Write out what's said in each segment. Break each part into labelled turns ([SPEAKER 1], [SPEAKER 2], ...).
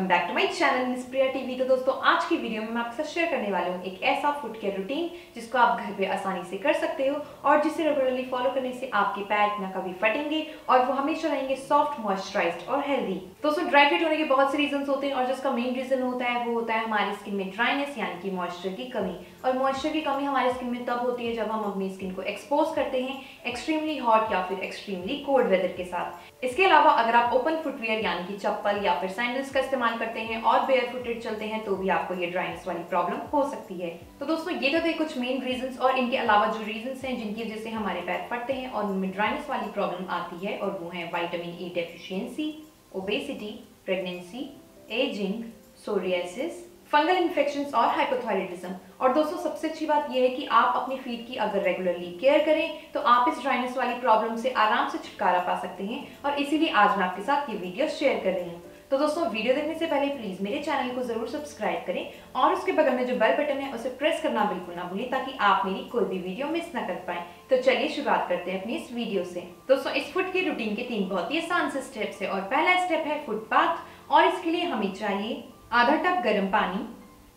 [SPEAKER 1] Back to my channel Miss Priya TV. तो दोस्तों आज की वीडियो में मैं आपके साथ शेयर करने वाली हूँ एक ऐसा फुट केयर रूटीन जिसको आप घर पे आसानी से कर सकते हो और जिसे रेगुलरली फॉलो करने से आपके पैर ना कभी फटेंगे और वो हमेशा रहेंगे सॉफ्ट, मॉइस्चराइज्ड और हेल्दी। दोस्तों ड्राई फिट होने के बहुत से रीजन होते हैं और जिसका मेन रीजन होता है वो होता है हमारी स्किन में ड्राइनेस यानी कि मॉइस्चर की कमी। और मॉइस्चर की कमी हमारी स्किन में तब होती है जब हम अपनी स्किन को एक्सपोज करते हैं एक्सट्रीमली हॉट या फिर एक्सट्रीमली कोल्ड वेदर के साथ। इसके अलावा अगर आप ओपन फुटवियर यानी कि चप्पल या फिर सैंडल्स का इस्तेमाल करते हैं और बेयरफुटेड चलते हैं तो भी आपको ये ड्राइनेस वाली प्रॉब्लम हो सकती है। तो दोस्तों ये तो थे कुछ मेन रीजंस और इनके अलावा जो रीजंस हैं जिनकी वजह से हमारे पैर फटते हैं और उनमें ड्राइनेस वाली प्रॉब्लम आती है और वो है vitamin E deficiency, obesity, pregnancy, ageing, psoriasis, fungal infections और हाइपोथायरॉयडिज्म। और दोस्तों सबसे अच्छी बात यह है कि आप अपनी फीट की अगर रेगुलरली केयर करें तो आप इस ड्राइनेस वाली प्रॉब्लम से आराम से छुटकारा पा सकते हैं और इसीलिए आज मैं आपके साथ ये वीडियो शेयर कर रही हूँ। तो दोस्तों वीडियो देखने से पहले प्लीज मेरे चैनल को जरूर सब्सक्राइब करें और उसके बगल में जो बेल बटन है उसे प्रेस करना बिल्कुल ना भूलें ताकि आप मेरी कोई भी वीडियो मिस ना कर पाएं। तो चलिए शुरुआत करते हैं अपनी इस वीडियो से। दोस्तों इस फुट की रूटीन के 3 बहुत ही आसान से स्टेप्स है और पहला स्टेप है फुट बाथ और इसके लिए हमें चाहिए आधा टब गर्म पानी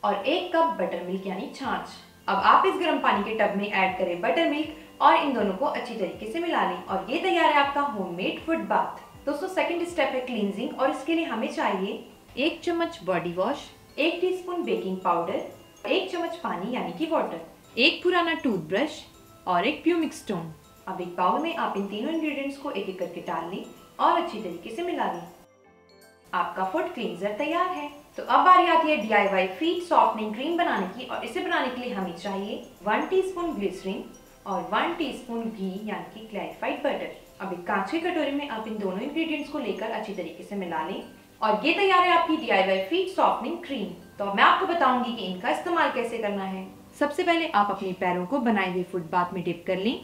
[SPEAKER 1] और 1 कप बटर मिल्क यानी छाछ। अब आप इस गर्म पानी के टब में ऐड करें बटर मिल्क और इन दोनों को अच्छी तरीके से मिला लें और ये तैयार है आपका होममेड फुट बाथ। दोस्तों सेकंड स्टेप है क्लींजिंग और इसके लिए हमें चाहिए 1 चम्मच body wash, 1 teaspoon baking powder, 1 चम्मच पानी यानी कि वाटर, 1 पुराना टूथब्रश और 1 प्यूमिक स्टोन। अब एक बाउल में आप इन तीनों इंग्रेडिएंट्स को एक एक करके डाल लें और अच्छी तरीके से मिला लें। आपका फुट क्लींजर तैयार है। तो अब बारी आती है DIY फीट सॉफ्टनिंग क्रीम बनाने की और इसे बनाने के लिए हमें चाहिए 1 टीस्पून ग्लिसरीन और 1 टीस्पून घी यानी कि क्लैरिफाइड बटर। अब एक कांच की कटोरी में आप इन दोनों इंग्रेडिएंट्स को लेकर अच्छी तरीके से मिला लें और ये तैयार है आपकी DIY फीट सॉफ्टनिंग क्रीम। तो मैं आपको बताऊंगी कि इनका इस्तेमाल कैसे करना है। सबसे पहले आप अपने पैरों को बनाए हुए फुट बाथ में डिप कर लें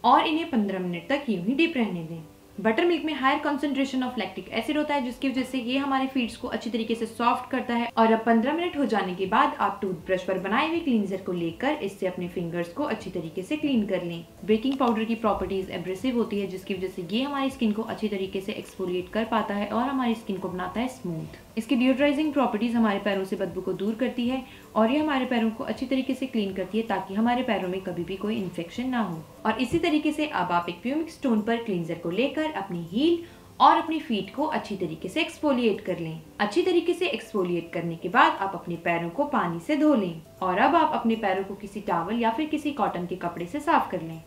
[SPEAKER 1] और इन्हें 15 मिनट तक यूं ही डिप रहने दें। बटर मिल्क में higher concentration of lactic acid होता है जिसकी वजह से ये हमारे फीट्स को अच्छी तरीके से सॉफ्ट करता है। और अब 15 मिनट हो जाने के बाद आप टूथब्रश पर बनाए हुए क्लींजर को लेकर इससे अपने फिंगर्स को अच्छी तरीके से क्लीन कर लें। बेकिंग पाउडर की प्रॉपर्टीज एब्रेसिव होती है जिसकी वजह से ये हमारी स्किन को अच्छी तरीके से एक्सफोलिएट कर पाता है और हमारी स्किन को बनाता है स्मूथ। इसकी डिओड्राइजिंग प्रॉपर्टीज हमारे पैरों से बदबू को दूर करती है और ये हमारे पैरों को अच्छी तरीके से क्लीन करती है ताकि हमारे पैरों में कभी भी कोई इन्फेक्शन ना हो। और इसी तरीके से अब आप एक प्यूमिक स्टोन पर क्लींजर को लेकर अपनी हील और अपनी फीट को अच्छी तरीके से एक्सफोलिएट कर लें। अच्छी तरीके से एक्सफोलिएट करने के बाद आप अपने पैरों को पानी से धो लें और अब आप अपने पैरों को किसी टॉवल या फिर किसी कॉटन के कपड़े से साफ कर लें।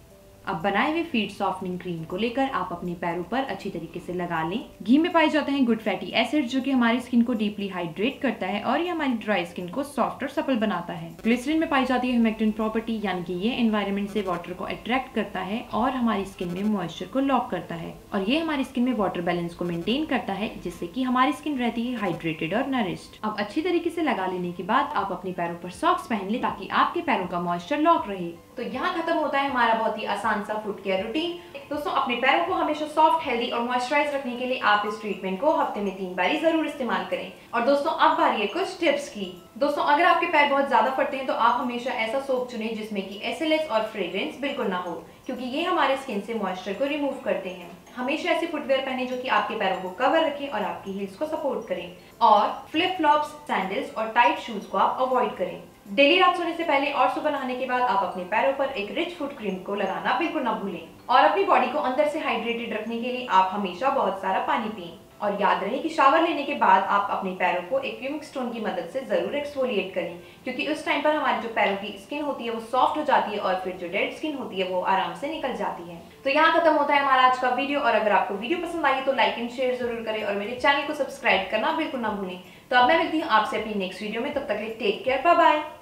[SPEAKER 1] अब बनाए हुए फीट सॉफ्टनिंग क्रीम को लेकर आप अपने पैरों पर अच्छी तरीके से लगा लें। घी में पाए जाते हैं गुड फैटी एसिड जो कि हमारी स्किन को डीपली हाइड्रेट करता है और ये हमारी ड्राई स्किन को सॉफ्ट और सपल बनाता है। ग्लिसरीन में पाई जाती है ह्यूमेक्टिन प्रॉपर्टी यानी कि ये एनवायरनमेंट से वाटर को अट्रैक्ट करता है और हमारी स्किन में मॉइस्चर को लॉक करता है और ये हमारी स्किन में वाटर बैलेंस को मेंटेन करता है जिससे कि हमारी स्किन रहती है हाइड्रेटेड और नरिश्ड। अब अच्छी तरीके से लगा लेने के बाद आप अपने पैरों पर सॉक्स पहन ले ताकि आपके पैरों का मॉइस्चर लॉक रहे। तो यहाँ खत्म होता है हमारा बहुत ही आसान सा फुट केयर रूटीन। दोस्तों अपने पैरों को हमेशा सॉफ्ट, हेल्दी और मॉइस्चराइज रखने के लिए आप इस ट्रीटमेंट को हफ्ते में 3 बार जरूर इस्तेमाल करें। और दोस्तों अब बारी है कुछ टिप्स की। दोस्तों अगर आपके पैर बहुत ज्यादा फटते हैं तो आप हमेशा ऐसा सोप चुनें जिसमें कि SLS और फ्रेग्रेंस बिल्कुल ना हो क्योंकि ये हमारे स्किन से मॉइस्चर को रिमूव करते हैं। हमेशा ऐसे फुटवेयर पहने जो कि आपके पैरों को कवर रखें और आपकी हील्स को सपोर्ट करें और फ्लिप फ्लॉप्स, सैंडल्स और टाइट शूज को आप अवॉइड करें। डेली रात सोने से पहले और सुबह नहाने के बाद आप अपने पैरों पर एक रिच फुट क्रीम को लगाना बिल्कुल ना भूलें और अपनी बॉडी को अंदर से हाइड्रेटेड रखने के लिए आप हमेशा बहुत सारा पानी पिएं। और याद रहे कि शावर लेने के बाद आप अपने पैरों को एक प्यूमिक स्टोन की मदद से जरूर एक्सफोलिएट करें क्योंकि उस टाइम पर हमारी जो पैरों की स्किन होती है वो सॉफ्ट हो जाती है और फिर जो डेड स्किन होती है वो आराम से निकल जाती है। तो यहाँ खत्म होता है हमारा आज का वीडियो और अगर आपको वीडियो पसंद आई तो लाइक एंड शेयर जरूर करें और मेरे चैनल को सब्सक्राइब करना बिल्कुल ना भूलें। तो अब मैं मिलती हूँ आपसे अपनी नेक्स्ट वीडियो में, तब तक के लिए टेक केयर, बाय बाय।